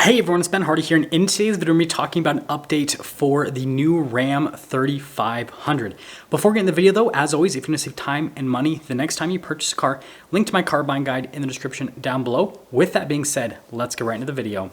Hey everyone, it's Ben Hardy here, and in today's video, we're going to be talking about an update for the new Ram 3500. Before getting the video though, as always, if you want to save time and money the next time you purchase a car, link to my car buying guide in the description down below. With that being said, let's get right into the video.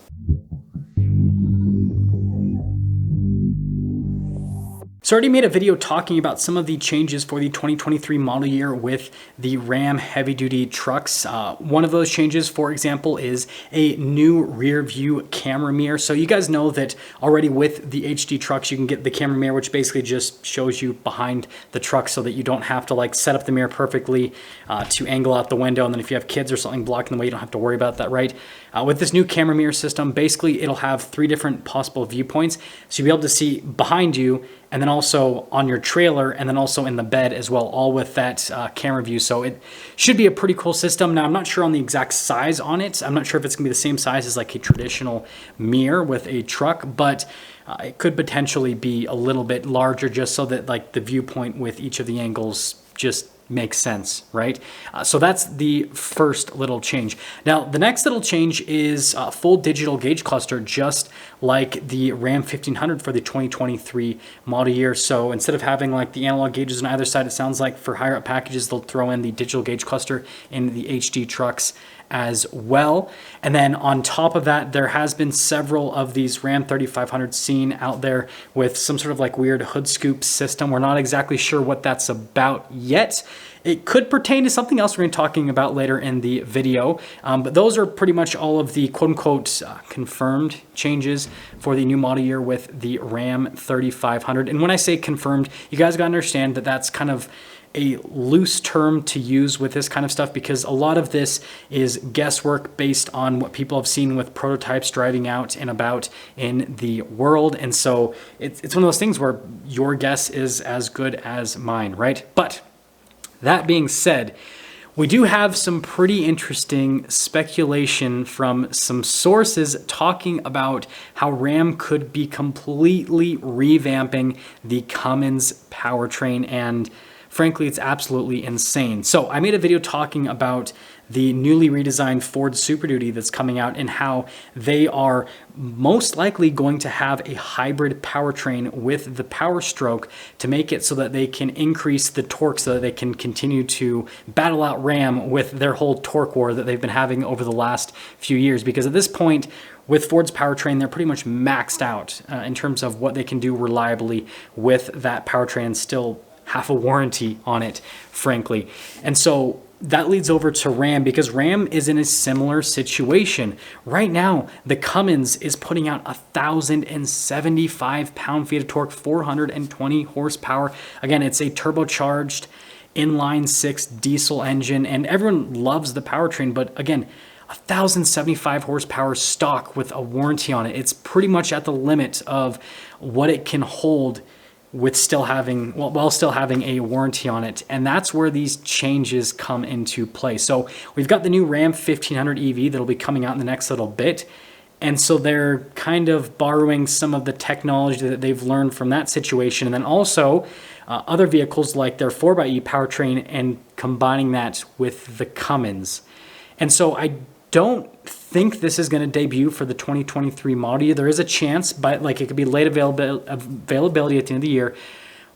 So I already made a video talking about some of the changes for the 2023 model year with the Ram heavy duty trucks. One of those changes, for example, is a new rear view camera mirror. So you guys know that already with the HD trucks, you can get the camera mirror, which basically just shows you behind the truck so that you don't have to like set up the mirror perfectly to angle out the window. And then if you have kids or something blocking the way, you don't have to worry about that, right? With this new camera mirror system, basically it'll have 3 different possible viewpoints. So you'll be able to see behind you, and then also on your trailer, and then also in the bed as well, all with that camera view. So it should be a pretty cool system. Now, I'm not sure on the exact size on it. I'm not sure if it's gonna be the same size as like a traditional mirror with a truck, but it could potentially be a little bit larger just so that like the viewpoint with each of the angles just makes sense, right? So that's the first little change. Now, the next little change is full digital gauge cluster, just like the Ram 1500 for the 2023 model year. So instead of having like the analog gauges on either side, it sounds like for higher up packages, they'll throw in the digital gauge cluster in the HD trucks as well. And then on top of that, there has been several of these Ram 3500 seen out there with some sort of like weird hood scoop system. We're not exactly sure what that's about yet. It could pertain to something else we're going to be talking about later in the video. But those are pretty much all of the quote unquote confirmed changes for the new model year with the Ram 3500. And when I say confirmed, you guys got to understand that that's kind of a loose term to use with this kind of stuff, because a lot of this is guesswork based on what people have seen with prototypes driving out and about in the world. And so it's one of those things where your guess is as good as mine, right? But that being said, we do have some pretty interesting speculation from some sources talking about how Ram could be completely revamping the Cummins powertrain, and frankly, it's absolutely insane. So I made a video talking about the newly redesigned Ford Super Duty that's coming out and how they are most likely going to have a hybrid powertrain with the Power Stroke to make it so that they can increase the torque so that they can continue to battle out Ram with their whole torque war that they've been having over the last few years. Because at this point, with Ford's powertrain, they're pretty much maxed out in terms of what they can do reliably with that powertrain, still half a warranty on it, frankly. And so that leads over to Ram, because Ram is in a similar situation. Right now, the Cummins is putting out 1,075 pound-feet of torque, 420 horsepower. Again, it's a turbocharged inline-6 diesel engine, and everyone loves the powertrain, but again, 1,075 horsepower stock with a warranty on it. It's pretty much at the limit of what it can hold with still having, while still having a warranty on it. And that's where these changes come into play. So we've got the new Ram 1500 EV that'll be coming out in the next little bit. And so they're kind of borrowing some of the technology that they've learned from that situation. And then also other vehicles like their 4xe powertrain and combining that with the Cummins. And so I don't think this is going to debut for the 2023 model year. There is a chance, but like it could be late availability at the end of the year,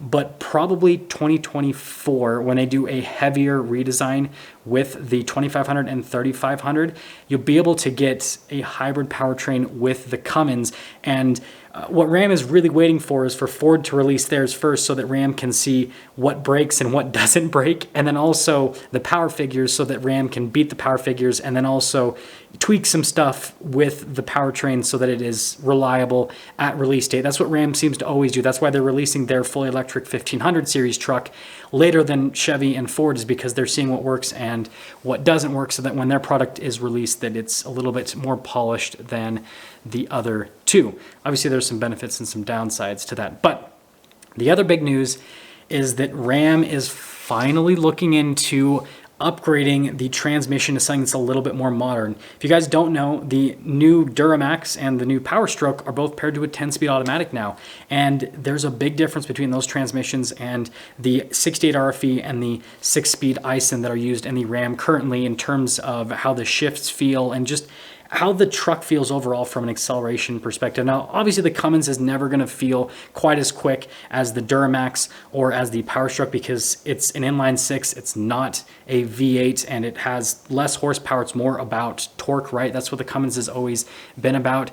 but probably 2024 when they do a heavier redesign with the 2500 and 3500, you'll be able to get a hybrid powertrain with the Cummins. And what Ram is really waiting for is for Ford to release theirs first so that Ram can see what breaks and what doesn't break, and then also the power figures so that Ram can beat the power figures, and then also tweak some stuff with the powertrain so that it is reliable at release date. That's what Ram seems to always do. That's why they're releasing their fully electric 1500 series truck later than Chevy and Ford, is because they're seeing what works and what doesn't work, so that when their product is released, that it's a little bit more polished than the other two. Obviously, there's some benefits and some downsides to that. But the other big news is that Ram is finally looking into upgrading the transmission to something that's a little bit more modern. If you guys don't know, the new Duramax and the new Power Stroke are both paired to a 10-speed automatic now. And there's a big difference between those transmissions and the 68 RFE and the 6-speed Ison that are used in the Ram currently in terms of how the shifts feel and just how the truck feels overall from an acceleration perspective. Now, obviously the Cummins is never going to feel quite as quick as the Duramax or as the Powerstroke because it's an inline six. It's not a V8 and it has less horsepower. It's more about torque, right? That's what the Cummins has always been about.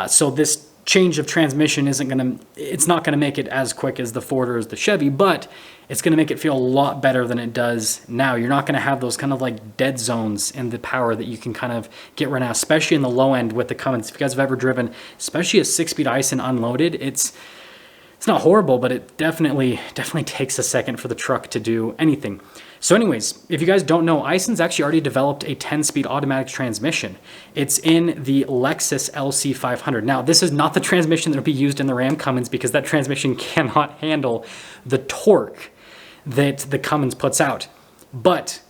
So this change of transmission it's not gonna make it as quick as the Ford or as the Chevy, but it's gonna make it feel a lot better than it does now. You're not gonna have those kind of like dead zones in the power that you can kind of get right now, especially in the low end with the Cummins. If you guys have ever driven, especially a 6-speed Ison unloaded, it's not horrible, but it definitely takes a second for the truck to do anything. So anyways, if you guys don't know, Ison's actually already developed a 10-speed automatic transmission. It's in the Lexus LC500. Now, this is not the transmission that will be used in the Ram Cummins because that transmission cannot handle the torque that the Cummins puts out. But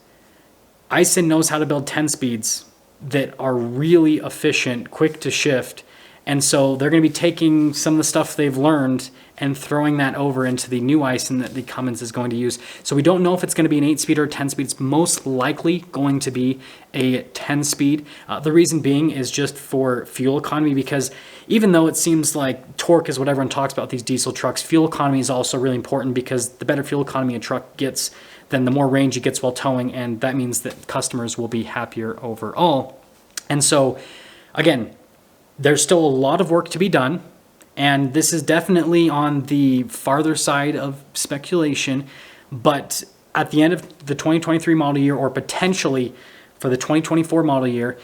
Ison knows how to build 10 speeds that are really efficient, quick to shift, and so they're going to be taking some of the stuff they've learned and throwing that over into the new Ison that the Cummins is going to use. So we don't know if it's going to be an 8-speed or a 10-speed. It's most likely going to be a 10-speed. The reason being is just for fuel economy, because even though it seems like torque is what everyone talks about with these diesel trucks, fuel economy is also really important because the better fuel economy a truck gets, then the more range it gets while towing, and that means that customers will be happier overall. And so, again, there's still a lot of work to be done, and this is definitely on the farther side of speculation, but at the end of the 2023 model year, or potentially for the 2024 model year,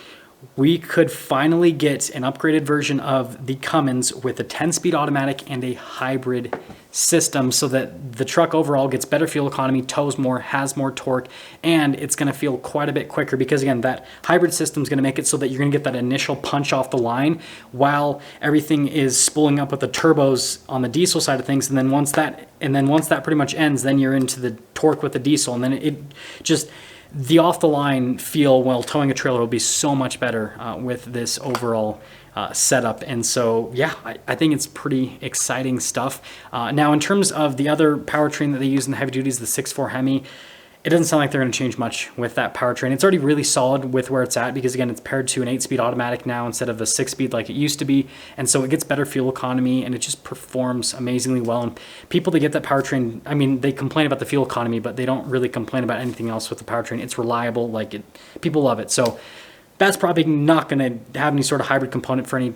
we could finally get an upgraded version of the Cummins with a 10-speed automatic and a hybrid system so that the truck overall gets better fuel economy, tows more, has more torque, and it's going to feel quite a bit quicker because, again, that hybrid system is going to make it so that you're going to get that initial punch off the line while everything is spooling up with the turbos on the diesel side of things. And then once that pretty much ends, then you're into the torque with the diesel, and then the off-the-line feel while towing a trailer will be so much better with this overall setup. And so, yeah, I think it's pretty exciting stuff. Now, in terms of the other powertrain that they use in the heavy duties, the 6.4 Hemi, it doesn't sound like they're going to change much with that powertrain. It's already really solid with where it's at because, again, it's paired to an 8-speed automatic now instead of a 6-speed like it used to be. And so it gets better fuel economy and it just performs amazingly well. And people that get that powertrain, I mean, they complain about the fuel economy, but they don't really complain about anything else with the powertrain. It's reliable, people love it. So that's probably not going to have any sort of hybrid component for any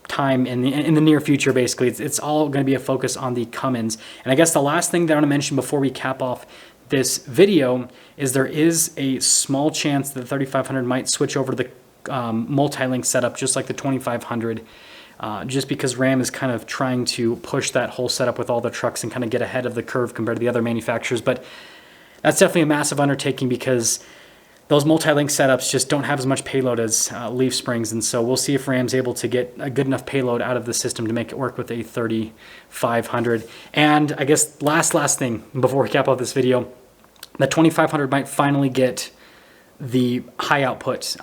time in the near future. Basically, it's all going to be a focus on the Cummins. And I guess the last thing that I want to mention before we cap off this video is there is a small chance that the 3500 might switch over to the multi-link setup just like the 2500, just because Ram is kind of trying to push that whole setup with all the trucks and kind of get ahead of the curve compared to the other manufacturers. But that's definitely a massive undertaking because those multi-link setups just don't have as much payload as leaf springs, and so we'll see if Ram's able to get a good enough payload out of the system to make it work with a 3500. And I guess last thing before we cap off this video, the 2500 might finally get the high output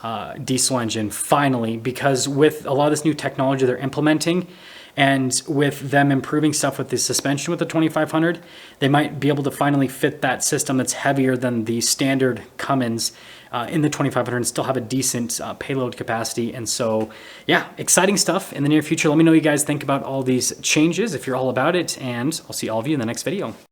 diesel engine finally, because with a lot of this new technology they're implementing and with them improving stuff with the suspension with the 2500, they might be able to finally fit that system that's heavier than the standard Cummins in the 2500 and still have a decent payload capacity. And so, yeah, exciting stuff in the near future. Let me know what you guys think about all these changes if you're all about it, and I'll see all of you in the next video.